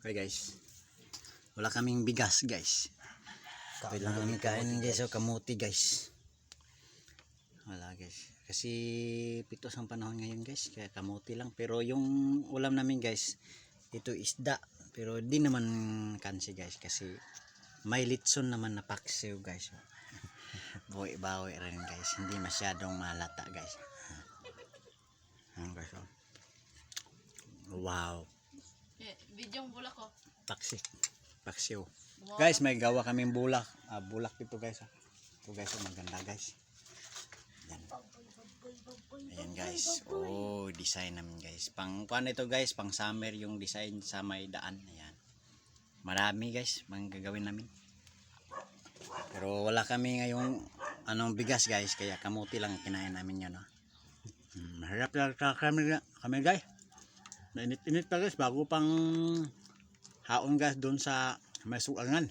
Okay guys, wala kaming bigas guys. Kailangan namin kain guys, so kamuti guys. Wala guys, kasi pitos ang panahon ngayon guys, kaya kamuti lang. Pero yung ulam namin guys, ito isda. Pero di naman kansi guys, kasi may litson naman na paksiw guys. Bawi-bawi rin guys, hindi masyadong malata guys. Guys, oh. Wow. Bidyong bulak ko. Paksiw. Guys, may gawa kaming bulak. Bulak dito guys. Ito guys, maganda guys. Yan. Ayan guys. Oh, design namin guys. Pang kuan ito guys, pang summer yung design sa may daan. Ayan. Marami guys, mang gagawin namin. Pero wala kami ngayong bigas guys, kaya kamuti lang kinain namin yan. Oh. Maharap lang kami guys. Init pa guys, bago pang haon guys doon sa may sukangan.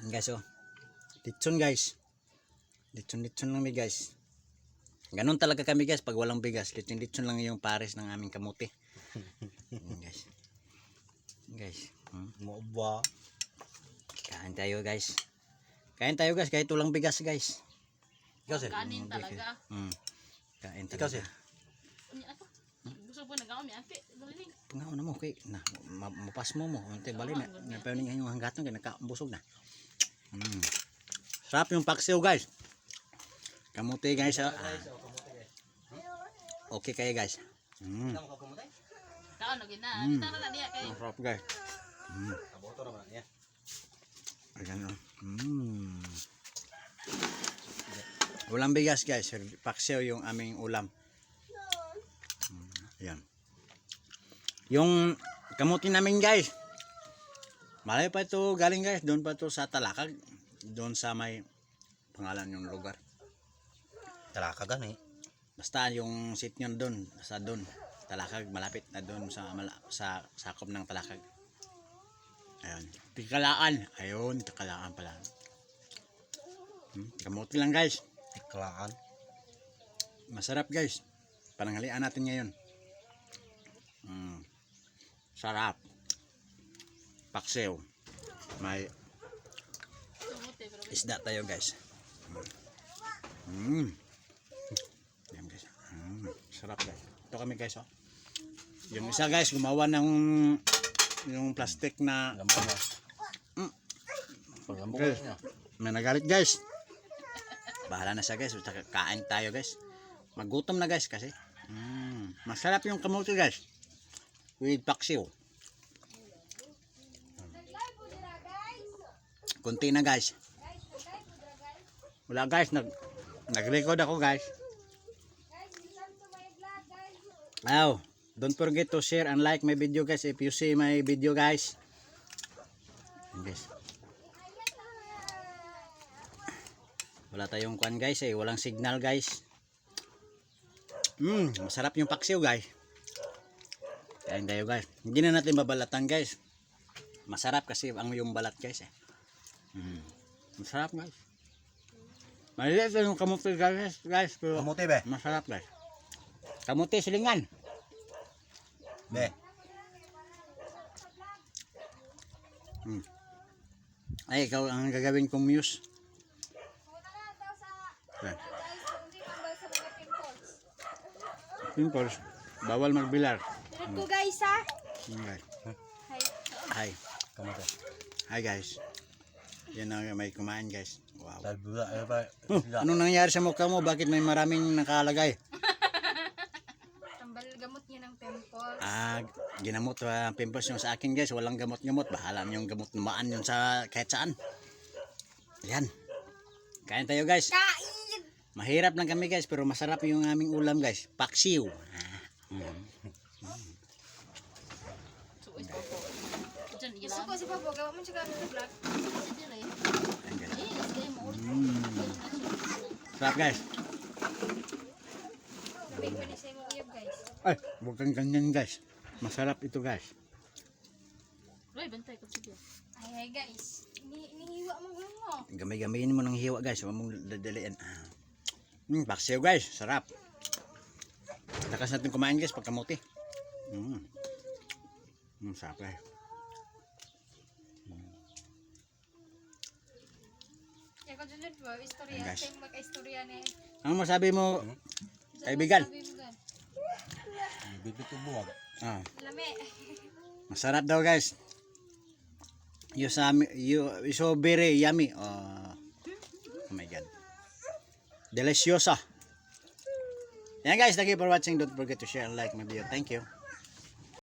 Guys, oh. Litson guys. Litson lang mi guys. Ganon talaga kami guys pag walang bigas. Litson lang yung pares ng aming kamuti. Guys. Guys. Mo ba? Kain tayo guys. Kain tayo guys kahit walang bigas guys. Ikaw sir? Kanin talaga. Kain Ikaw talaga. sir? Gusto po nag-aami ate. Dali. Pangaon na mo kay na mapas mo ante bali na napayon nga yung hanggaton kay nakabusog na. Sarap yung paksiw guys. Kamuti guys. Okay kayo guys. Kaon lagi na. Tara na diya kay. Sarap guys. Kaboto ra man ya. Ayan oh. Ulam bigas guys. Paksiw yung aming ulam. Ayan. Yung kamuti namin guys. Malayo pa ito galing guys. Doon pa ito sa Talakag. Doon sa may pangalan yung lugar. Talakag gani. Basta yung seat nyo doon. Sa doon. Talakag. Malapit na doon sa sakop ng Talakag. Ayun. Tikalaan. Ayun. Tikalaan pala. Kamuti lang guys. Tiklaan. Masarap guys. Pananghalian natin ngayon. Sarap. Paksiw. May isda tayo guys. Yan guys. Sarap guys. Ito kami guys oh. Yung isa guys gumawa ng yung plastic na Gambo mo. Pagambo guys. niya. May nagalit guys. Bahala na siya guys. Basta kain tayo guys. Magutom na guys kasi. Masarap yung kamuti guys. With paksiw. Kunti na guys. Wala guys. Nag-record ako guys. Wow. Don't forget to share and like my video guys. If you see my video guys. Guys. Wala tayong kwan guys eh. Walang signal guys. Masarap yung paksiw guys. Kain tayo guys. Hindi na natin babalatan guys. Masarap kasi ang yung balat guys eh. Masarap guys. Maliit yung kamuti guys. Pero Kamuti be. masarap guys. Kamuti silingan. Be. Ay ikaw ang gagawin kong muse. Okay. Pimples. Bawal magbilar. Tulad ko guys ha. Okay. Hi. Hi. Kamuti. Hi guys. Yan ang may kumain guys. Wow. Talbula ay ba? Anong nangyari sa mukha mo? Bakit may maraming nakalagay? Tambal gamot niya ng pimples. Ginamot pimples yung sa akin guys. Walang gamot-gamot. Bahala yung gamot namaan yun sa kahit saan. Yan. Kain tayo guys. Kain! Mahirap lang kami guys. Pero masarap yung aming ulam guys. Paksiw. Gusto ko si Papa. Gawa mo siya gamit sa vlog. Ayan, guys. Sarap guys. Big pa ni sa imong iyab guys. Ay, huwag kang ganyan guys. Masarap ito guys. Roy, bantay ko sige. Ay guys. Inihiwa mo mo. Gamay-gamayin mo ng hiwa guys. Huwag mong dadalian. Paksiw guys. Sarap. Lakas natin kumain guys pag kamuti. Sarap eh. Ya ko dyan po, istorya. Ayan, guys. Sa'yo magka-istorya ni. Ano masabi mo, kaibigan? Sabi mo gan. Bibito buwag. Ah, Lami. masarap daw guys. You so very yummy. Oh my god. Deliciosa. Yan guys, thank you for watching. Don't forget to share and like my video. Thank you.